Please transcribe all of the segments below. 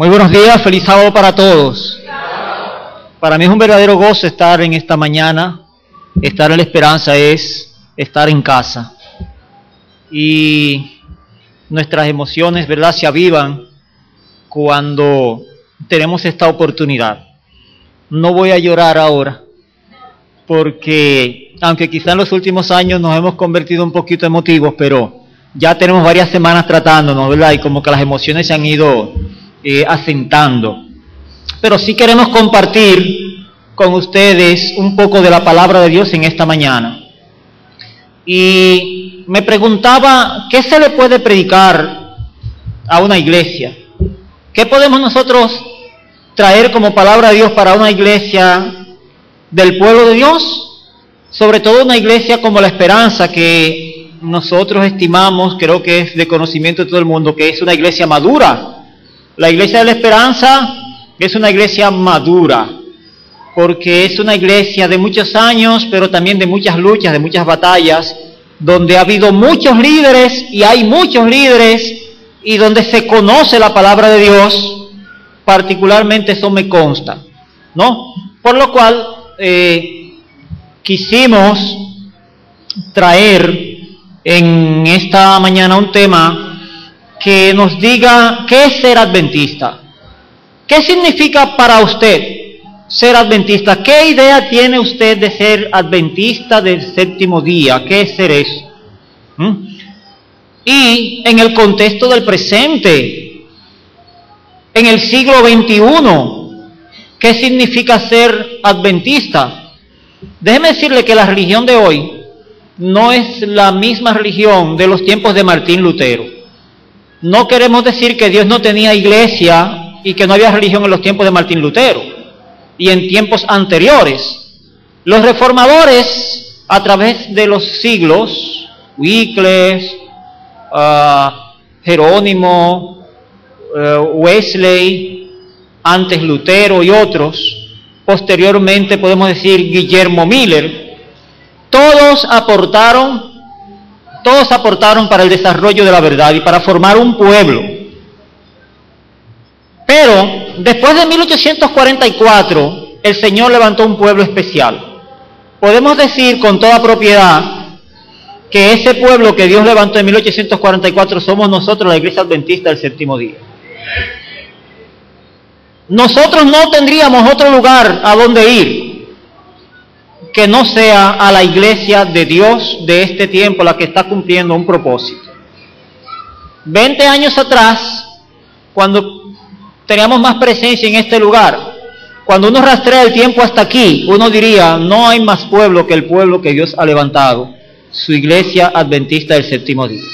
Muy buenos días, feliz sábado para todos. Para mí es un verdadero gozo estar en esta mañana. Estar en la esperanza es estar en casa. Y nuestras emociones, ¿verdad?, se avivan cuando tenemos esta oportunidad. No voy a llorar ahora, porque aunque quizá en los últimos años nos hemos convertido un poquito emotivos, pero ya tenemos varias semanas tratándonos, ¿verdad? Y como que las emociones se han ido asentando. Pero sí queremos compartir con ustedes un poco de la palabra de Dios en esta mañana. Y me preguntaba, ¿qué se le puede predicar a una iglesia? ¿Qué podemos nosotros traer como palabra de Dios para una iglesia del pueblo de Dios? Sobre todo una iglesia como La Esperanza, que nosotros estimamos, creo que es de conocimiento de todo el mundo, que es una iglesia madura. La iglesia de La Esperanza es una iglesia madura, porque es una iglesia de muchos años, pero también de muchas luchas, de muchas batallas, donde ha habido muchos líderes y hay muchos líderes, y donde se conoce la palabra de Dios, particularmente eso me consta, ¿no? Por lo cual quisimos traer en esta mañana un tema que nos diga qué es ser adventista. ¿Qué significa para usted ser adventista? ¿Qué idea tiene usted de ser adventista del séptimo día? ¿Qué es ser eso? Y en el contexto del presente, en el siglo XXI, ¿qué significa ser adventista? Déjeme decirle que la religión de hoy no es la misma religión de los tiempos de Martín Lutero. No queremos decir que Dios no tenía iglesia y que no había religión en los tiempos de Martín Lutero y en tiempos anteriores. Los reformadores, a través de los siglos, Wycliffe, Jerónimo, Wesley, antes Lutero y otros, posteriormente podemos decir Guillermo Miller, todos aportaron para el desarrollo de la verdad y para formar un pueblo. Pero después de 1844, el Señor levantó un pueblo especial. Podemos decir con toda propiedad que ese pueblo que Dios levantó en 1844 somos nosotros, la Iglesia Adventista del Séptimo Día. Nosotros no tendríamos otro lugar a donde ir que no sea a la iglesia de Dios de este tiempo, la que está cumpliendo un propósito. 20 años atrás, cuando teníamos más presencia en este lugar, cuando uno rastrea el tiempo hasta aquí, uno diría, no hay más pueblo que el pueblo que Dios ha levantado, su iglesia adventista del séptimo día.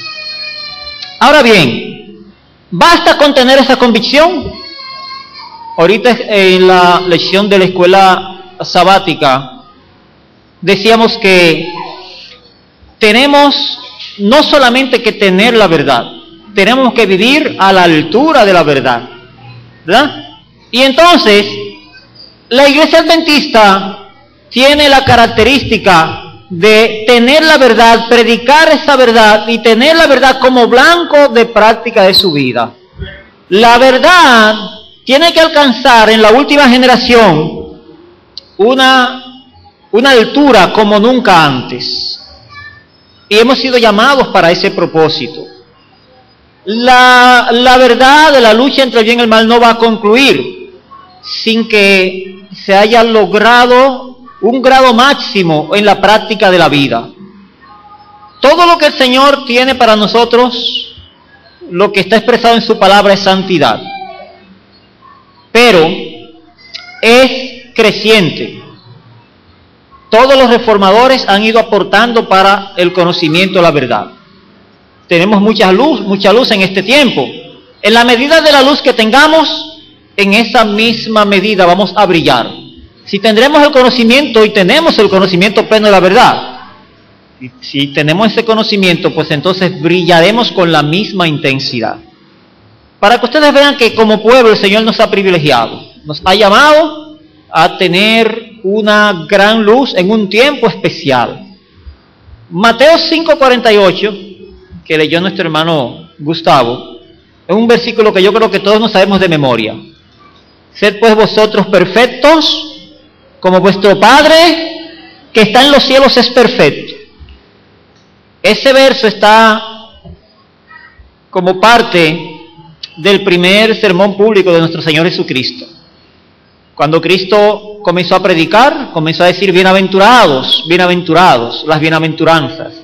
Ahora bien, ¿basta con tener esa convicción? Ahorita en la lección de la escuela sabática, decíamos que tenemos no solamente que tener la verdad, tenemos que vivir a la altura de la verdad, ¿verdad? Y entonces, la iglesia adventista tiene la característica de tener la verdad, predicar esa verdad y tener la verdad como blanco de práctica de su vida. La verdad tiene que alcanzar en la última generación una altura como nunca antes. Y hemos sido llamados para ese propósito. La verdad de la lucha entre el bien y el mal no va a concluir sin que se haya logrado un grado máximo en la práctica de la vida. Todo lo que el Señor tiene para nosotros, lo que está expresado en su palabra es santidad. Pero es creciente. Todos los reformadores han ido aportando para el conocimiento de la verdad. Tenemos mucha luz en este tiempo. En la medida de la luz que tengamos, en esa misma medida vamos a brillar. Si tendremos el conocimiento y tenemos el conocimiento pleno de la verdad, si tenemos ese conocimiento, pues entonces brillaremos con la misma intensidad. Para que ustedes vean que como pueblo el Señor nos ha privilegiado, nos ha llamado a tener una gran luz en un tiempo especial. Mateo 5:48, que leyó nuestro hermano Gustavo, Es un versículo que yo creo que todos nos sabemos de memoria. Sed pues vosotros perfectos, como vuestro Padre que está en los cielos es perfecto. Ese verso está como parte del primer sermón público de nuestro Señor Jesucristo. Cuando Cristo comenzó a predicar, comenzó a decir bienaventurados, bienaventurados, las bienaventuranzas.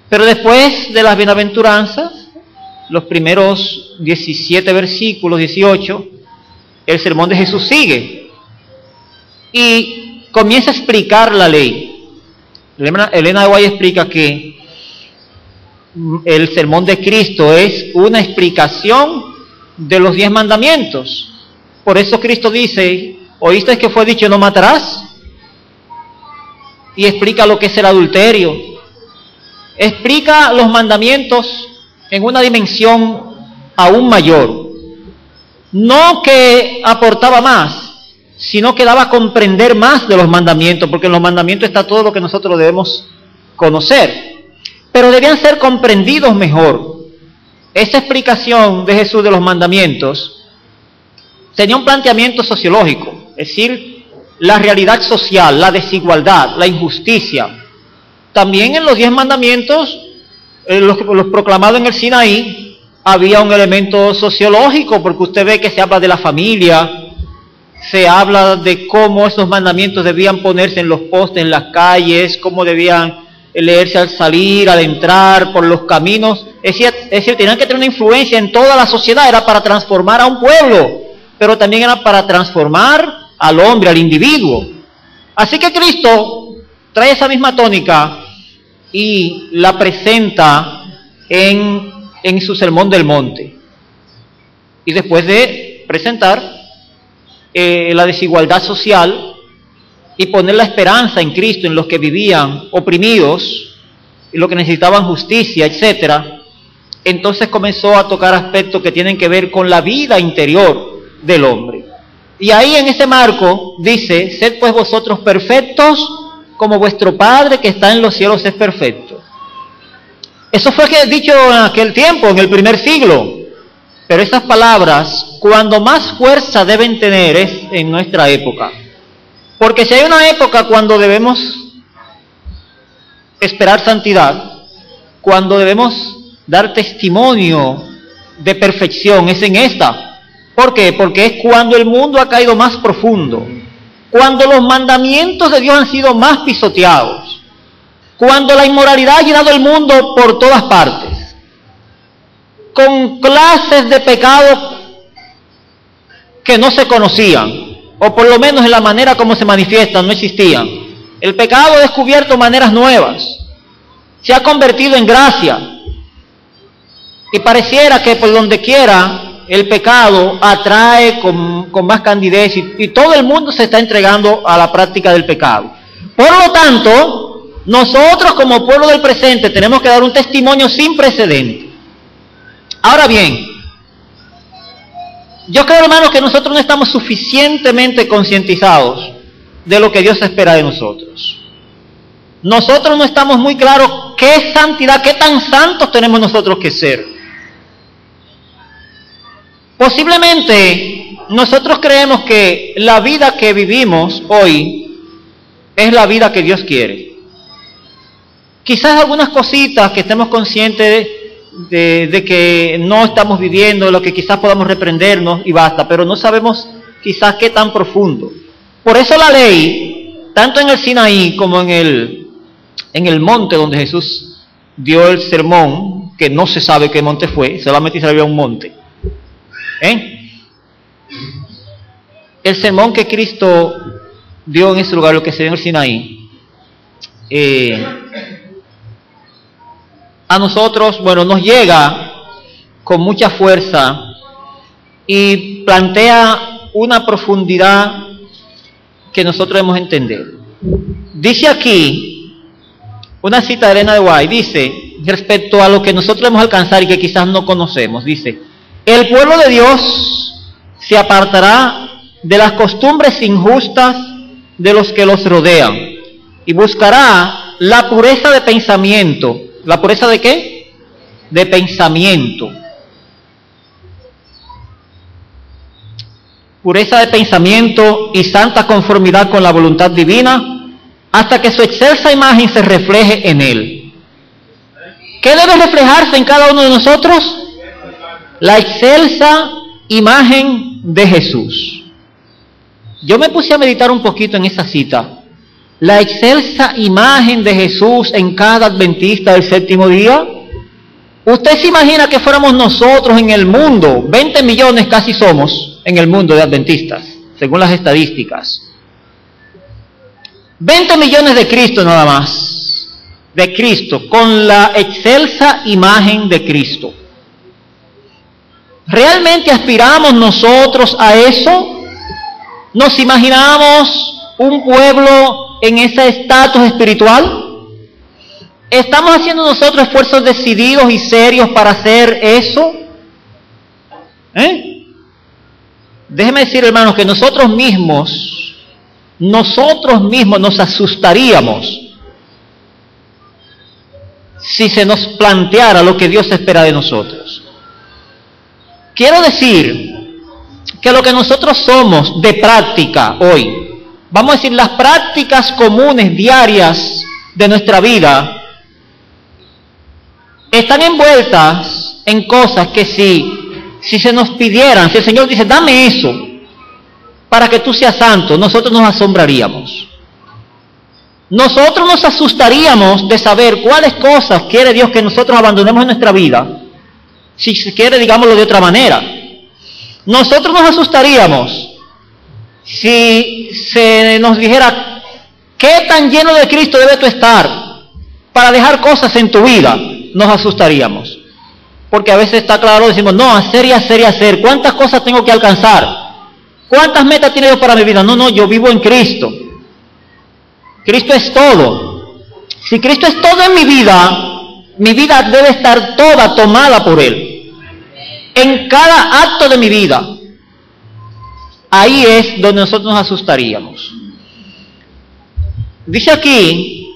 Pero después de las bienaventuranzas, los primeros 17 versículos, 18, el sermón de Jesús sigue y comienza a explicar la ley. Elena de White explica que el sermón de Cristo es una explicación de los 10 mandamientos. Por eso Cristo dice, ¿oíste que fue dicho no matarás? Y explica lo que es el adulterio. Explica los mandamientos en una dimensión aún mayor. No que aportaba más, sino que daba a comprender más de los mandamientos, porque en los mandamientos está todo lo que nosotros debemos conocer. Pero debían ser comprendidos mejor. Esa explicación de Jesús de los mandamientos tenía un planteamiento sociológico, es decir, la realidad social, la desigualdad, la injusticia. También en los 10 mandamientos, los proclamados en el Sinaí, había un elemento sociológico, porque usted ve que se habla de la familia, se habla de cómo esos mandamientos debían ponerse en los postes, en las calles, cómo debían leerse al salir, al entrar, por los caminos. Es decir, tenían que tener una influencia en toda la sociedad, era para transformar a un pueblo, pero también era para transformar al hombre, al individuo. Así que Cristo trae esa misma tónica y la presenta en su Sermón del Monte. Y después de presentar la desigualdad social y poner la esperanza en Cristo, en los que vivían oprimidos y los que necesitaban justicia, etc., entonces comenzó a tocar aspectos que tienen que ver con la vida interior del hombre. Y ahí en ese marco dice, sed pues vosotros perfectos como vuestro Padre que está en los cielos es perfecto. Eso fue dicho en aquel tiempo, en el primer siglo. Pero estas palabras, cuando más fuerza deben tener es en nuestra época. Porque si hay una época cuando debemos esperar santidad, cuando debemos dar testimonio de perfección, es en esta. ¿Por qué? Porque es cuando el mundo ha caído más profundo, cuando los mandamientos de Dios han sido más pisoteados, cuando la inmoralidad ha llenado el mundo por todas partes, con clases de pecado que no se conocían, o por lo menos en la manera como se manifiestan, no existían. El pecado ha descubierto maneras nuevas, se ha convertido en gracia, y pareciera que por donde quiera el pecado atrae con más candidez, y todo el mundo se está entregando a la práctica del pecado. Por lo tanto, nosotros como pueblo del presente tenemos que dar un testimonio sin precedente. Ahora bien, yo creo, hermanos, que nosotros no estamos suficientemente concientizados de lo que Dios espera de nosotros. Nosotros no estamos muy claros qué santidad, qué tan santos tenemos nosotros que ser. Posiblemente nosotros creemos que la vida que vivimos hoy es la vida que Dios quiere. Quizás algunas cositas que estemos conscientes de que no estamos viviendo, lo que quizás podamos reprendernos y basta, pero no sabemos quizás qué tan profundo. Por eso la ley, tanto en el Sinaí como en el monte donde Jesús dio el sermón, que no se sabe qué monte fue, solamente se había un monte. El sermón que Cristo dio en ese lugar, lo que se dio en el Sinaí, a nosotros, nos llega con mucha fuerza y plantea una profundidad que nosotros debemos entender. Dice aquí, una cita de Elena de White, dice, respecto a lo que nosotros debemos alcanzar y que quizás no conocemos, dice, el pueblo de Dios se apartará de las costumbres injustas de los que los rodean y buscará la pureza de pensamiento. ¿La pureza de qué? De pensamiento. pureza de pensamiento y santa conformidad con la voluntad divina, hasta que su excelsa imagen se refleje en él. ¿Qué debe reflejarse en cada uno de nosotros? La excelsa imagen de Jesús. Yo me puse a meditar un poquito en esa cita. La excelsa imagen de Jesús en cada adventista del séptimo día. ¿Usted se imagina que fuéramos nosotros en el mundo? 20 millones casi somos en el mundo de adventistas, según las estadísticas. 20 millones de Cristo nada más, de Cristo, con la excelsa imagen de Cristo. ¿Realmente aspiramos nosotros a eso? ¿Nos imaginamos un pueblo en ese estatus espiritual? ¿Estamos haciendo nosotros esfuerzos decididos y serios para hacer eso? Déjeme decir, hermanos, que nosotros mismos nos asustaríamos si se nos planteara lo que Dios espera de nosotros. Quiero decir que lo que nosotros somos de práctica hoy, vamos a decir las prácticas comunes diarias de nuestra vida, están envueltas en cosas que si se nos pidieran, si el Señor dice, dame eso para que tú seas santo, nosotros nos asombraríamos. Nosotros nos asustaríamos de saber cuáles cosas quiere Dios que nosotros abandonemos en nuestra vida. Si se quiere, digámoslo de otra manera. Nosotros nos asustaríamos si se nos dijera, ¿qué tan lleno de Cristo debe tú estar para dejar cosas en tu vida? Nos asustaríamos. Porque a veces está claro, decimos, no, hacer y hacer y hacer. ¿Cuántas cosas tengo que alcanzar? ¿Cuántas metas tiene Dios para mi vida? No, yo vivo en Cristo. Cristo es todo. Si Cristo es todo en mi vida debe estar toda tomada por Él. En cada acto de mi vida. Ahí es donde nosotros nos asustaríamos. Dice aquí,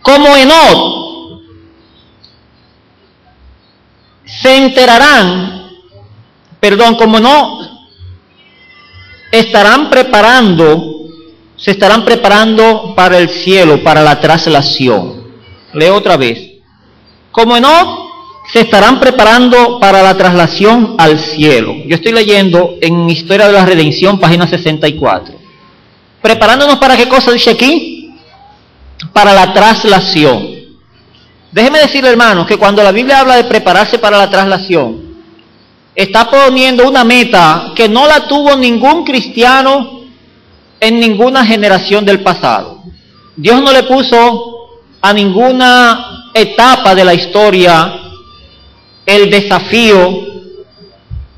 como Enoc, se estarán preparando para el cielo, para la traslación. Leo otra vez. Como Enoc, se estarán preparando para la traslación al cielo. Yo estoy leyendo en Historia de la Redención, página 64. ¿Preparándonos para qué cosa dice aquí? Para la traslación. Déjeme decirle, hermanos, que cuando la Biblia habla de prepararse para la traslación, está poniendo una meta que no la tuvo ningún cristiano en ninguna generación del pasado. Dios no le puso a ninguna etapa de la historia el desafío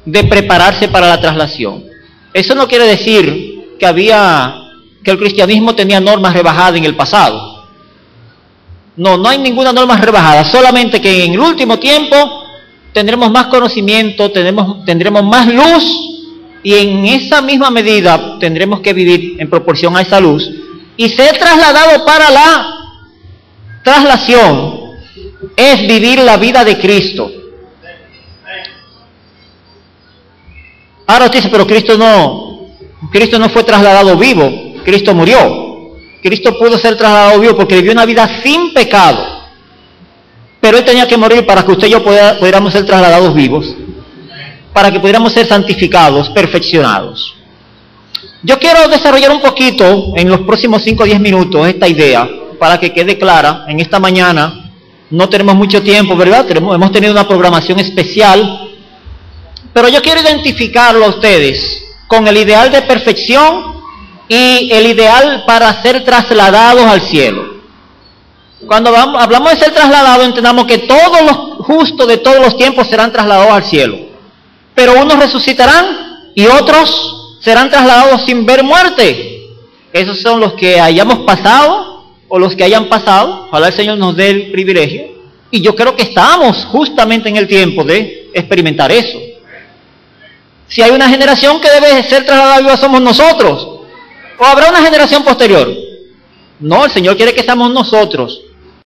de prepararse para la traslación. Eso no quiere decir que el cristianismo tenía normas rebajadas en el pasado. No hay ninguna norma rebajada, solamente que en el último tiempo tendremos más conocimiento, tendremos más luz, y en esa misma medida tendremos que vivir en proporción a esa luz y ser trasladado para la traslación. Es vivir la vida de Cristo. Ahora usted dice, pero Cristo no fue trasladado vivo, Cristo murió. Cristo pudo ser trasladado vivo porque vivió una vida sin pecado. Pero Él tenía que morir para que usted y yo pudiéramos ser trasladados vivos, para que pudiéramos ser santificados, perfeccionados. Yo quiero desarrollar un poquito en los próximos 5 o 10 minutos esta idea, para que quede clara. En esta mañana no tenemos mucho tiempo, ¿verdad? Hemos tenido una programación especial, pero yo quiero identificarlo a ustedes con el ideal de perfección y el ideal para ser trasladados al cielo. Cuando hablamos de ser trasladados, entendamos que todos los justos de todos los tiempos serán trasladados al cielo. Pero unos resucitarán y otros serán trasladados sin ver muerte. Esos son los que hayamos pasado o los que hayan pasado. Ojalá el Señor nos dé el privilegio. Y yo creo que estamos justamente en el tiempo de experimentar eso. Si hay una generación que debe ser trasladada viva, somos nosotros. ¿O habrá una generación posterior? No, el Señor quiere que seamos nosotros.